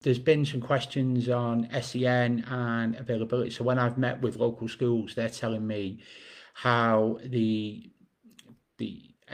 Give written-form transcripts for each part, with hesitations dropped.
there's been some questions on SEN and availability. So when I've met with local schools, they're telling me how the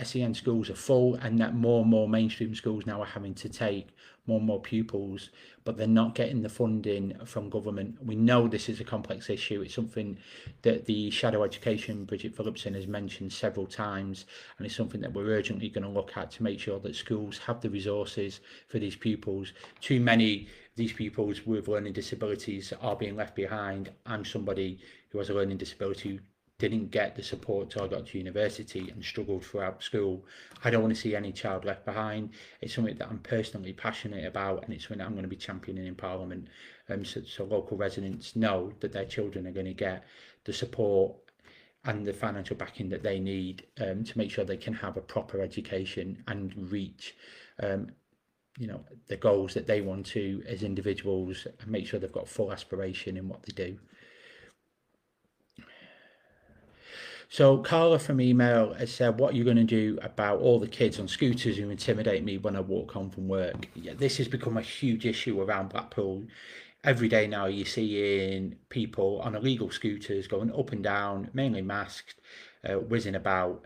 SEN schools are full and that more and more mainstream schools now are having to take more and more pupils, but they're not getting the funding from government. We know this is a complex issue. It's something that the Shadow Education, Bridget Phillipson, has mentioned several times, and it's something that we're urgently going to look at to make sure that schools have the resources for these pupils. Too many of these pupils with learning disabilities are being left behind. I'm somebody who has a learning disability, didn't get the support till I got to university and struggled throughout school. I don't want to see any child left behind. It's something that I'm personally passionate about, and it's something that I'm going to be championing in Parliament. So local residents know that their children are going to get the support and the financial backing that they need to make sure they can have a proper education and reach the goals that they want to as individuals, and make sure they've got full aspiration in what they do. So Carla from email has said, what are you going to do about all the kids on scooters who intimidate me when I walk home from work? Yeah, this has become a huge issue around Blackpool. Every day now you're seeing people on illegal scooters going up and down, mainly masked, whizzing about.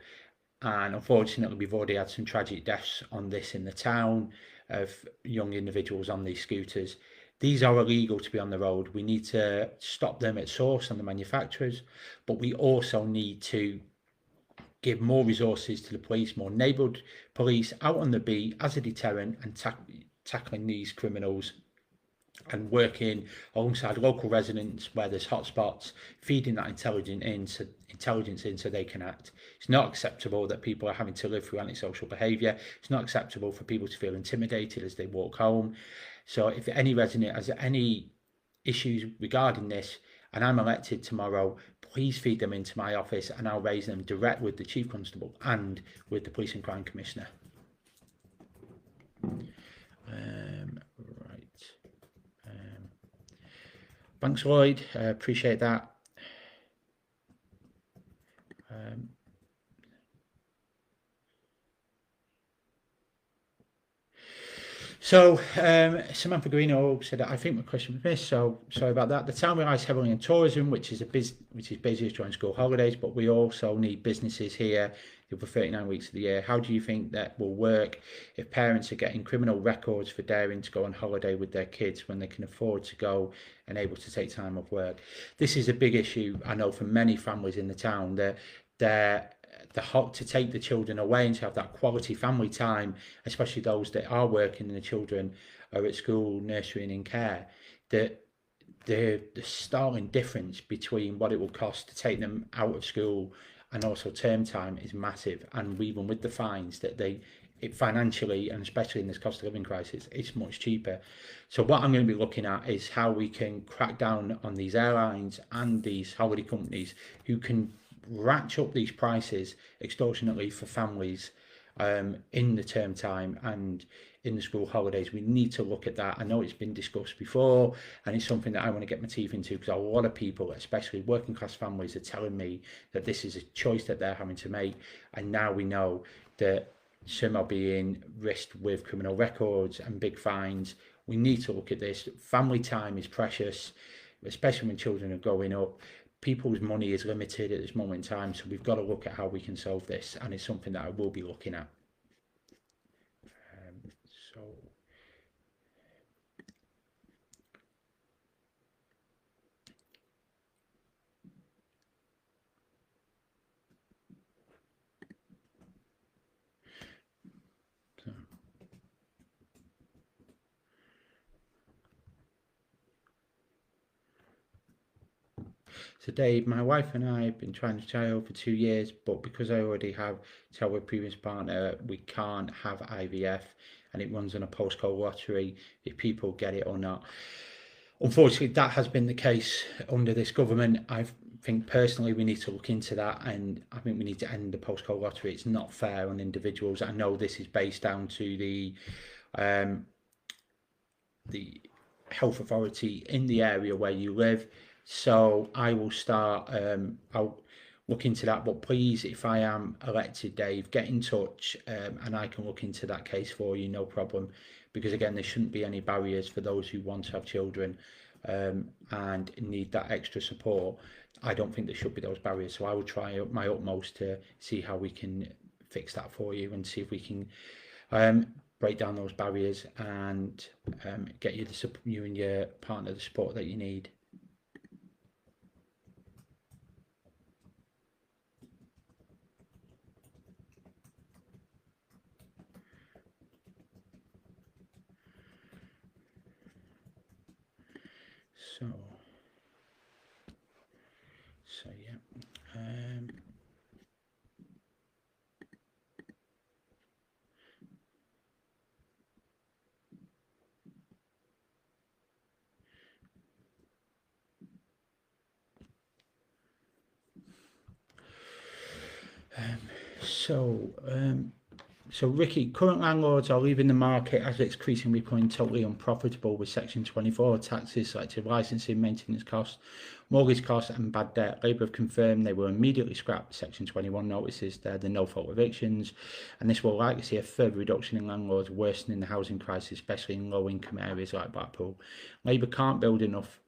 And unfortunately, we've already had some tragic deaths on this in the town of young individuals on these scooters. These are illegal to be on the road. We need to stop them at source on the manufacturers, but we also need to give more resources to the police, more neighbourhood police out on the beat as a deterrent and tackling these criminals, and working alongside local residents where there's hotspots, feeding that intelligence in so they can act. It's not acceptable that people are having to live through antisocial behaviour. It's not acceptable for people to feel intimidated as they walk home. So if any resident has any issues regarding this and I'm elected tomorrow, please feed them into my office and I'll raise them direct with the Chief Constable and with the Police and Crime Commissioner. Thanks, Lloyd. Appreciate that. So Samantha Greeno said, I think my question was missed, so sorry about that. The town relies heavily on tourism, which is busiest during school holidays, but we also need businesses here the other 39 weeks of the year. How do you think that will work if parents are getting criminal records for daring to go on holiday with their kids when they can afford to go and able to take time off work? This is a big issue, I know, for many families in the town, that to take the children away and to have that quality family time, especially those that are working and the children are at school, nursery and in care, that the startling difference between what it will cost to take them out of school and also term time is massive. And even with the fines that it financially, and especially in this cost of living crisis, it's much cheaper. So what I'm going to be looking at is how we can crack down on these airlines and these holiday companies who can ratchet up these prices extortionately for families in the term time and in the school holidays. We need to look at that. I know it's been discussed before, and it's something that I want to get my teeth into, because a lot of people, especially working class families, are telling me that this is a choice that they're having to make. And now we know that some are being risked with criminal records and big fines. We need to look at this. Family time is precious, especially when children are growing up. People's money is limited at this moment in time, so we've got to look at how we can solve this, and it's something that I will be looking at. So Dave, my wife and I have been trying to child for 2 years, but because I already have child with previous partner, we can't have IVF, and it runs on a postcode lottery if people get it or not. Unfortunately, that has been the case under this government. I think personally we need to look into that, and I think we need to end the postcode lottery. It's not fair on individuals. I know this is based down to the health authority in the area where you live. So I will start, I'll look into that, but please, if I am elected, Dave, get in touch and I can look into that case for you, no problem. because again, there shouldn't be any barriers for those who want to have children and need that extra support. I don't think there should be those barriers. So I will try my utmost to see how we can fix that for you and see if we can break down those barriers and get you you and your partner the support that you need. So yeah. So Ricky, current landlords are leaving the market as it's increasingly becoming totally unprofitable with Section 24 taxes, selective licensing, maintenance costs, mortgage costs and bad debt. Labour have confirmed they will immediately scrap Section 21 notices, they're the no-fault evictions, and this will likely see a further reduction in landlords worsening the housing crisis, especially in low-income areas like Blackpool. Labour can't build enough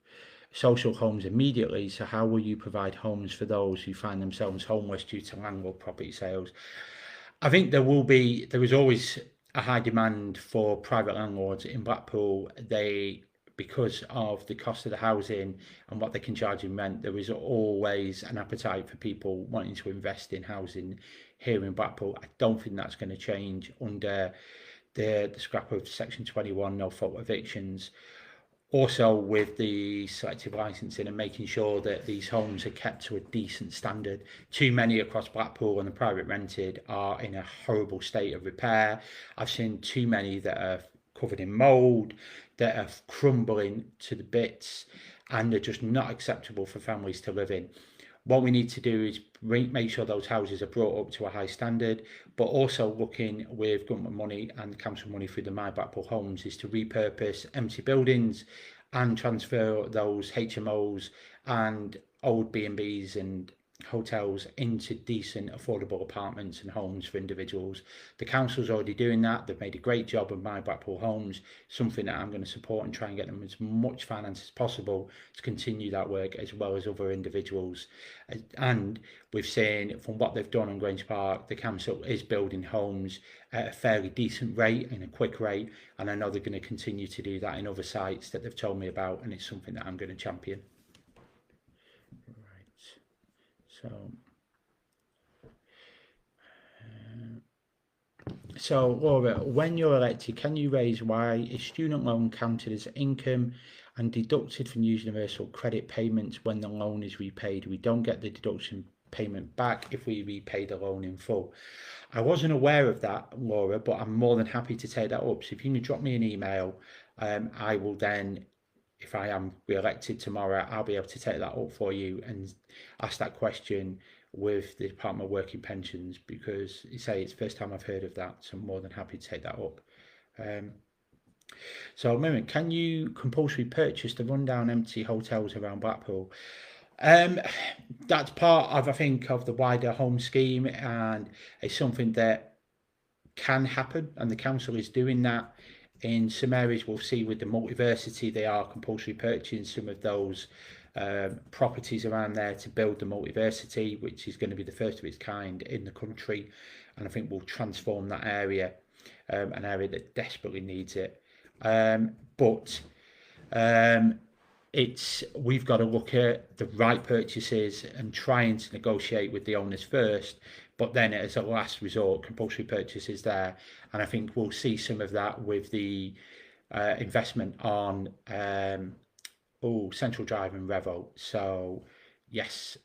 social homes immediately, so how will you provide homes for those who find themselves homeless due to landlord property sales? I think there is always a high demand for private landlords in Blackpool. Because of the cost of the housing and what they can charge in rent, there is always an appetite for people wanting to invest in housing here in Blackpool. I don't think that's going to change under the scrap of Section 21 no-fault evictions. Also with the selective licensing and making sure that these homes are kept to a decent standard. Too many across Blackpool and the private rented are in a horrible state of repair. I've seen too many that are covered in mould, that are crumbling to the bits, and they're just not acceptable for families to live in. What we need to do is make sure those houses are brought up to a high standard, but also looking with government money and council money through the My Blackpool Homes is to repurpose empty buildings and transfer those HMOs and old B&Bs and hotels into decent affordable apartments and homes for individuals. The council's already doing that. They've made a great job of My Blackpool Homes, something that I'm going to support and try and get them as much finance as possible to continue that work, as well as other individuals. And we've seen from what they've done on Grange Park, the council is building homes at a fairly decent rate and a quick rate, and I know they're going to continue to do that in other sites that they've told me about, and it's something that I'm going to champion. So Laura, when you're elected, can you raise why is student loan counted as income and deducted from universal credit payments when the loan is repaid? We don't get the deduction payment back if we repay the loan in full. I wasn't aware of that, Laura, but I'm more than happy to take that up. So if you can drop me an email, I will then, if I am re-elected tomorrow, I'll be able to take that up for you and ask that question with the Department of Working Pensions, because you say it's the first time I've heard of that, so I'm more than happy to take that up. So Miriam, can you compulsory purchase the rundown empty hotels around Blackpool? That's part of, I think, of the wider home scheme, and it's something that can happen, and the council is doing that. In some areas we'll see with the multiversity, they are compulsory purchasing some of those properties around there to build the multiversity, which is going to be the first of its kind in the country, and I think we'll transform that area, an area that desperately needs it. We've got to look at the right purchases and trying to negotiate with the owners first, but then as a last resort, compulsory purchases there, and I think we'll see some of that with the investment on Central Drive and Revo. So yes,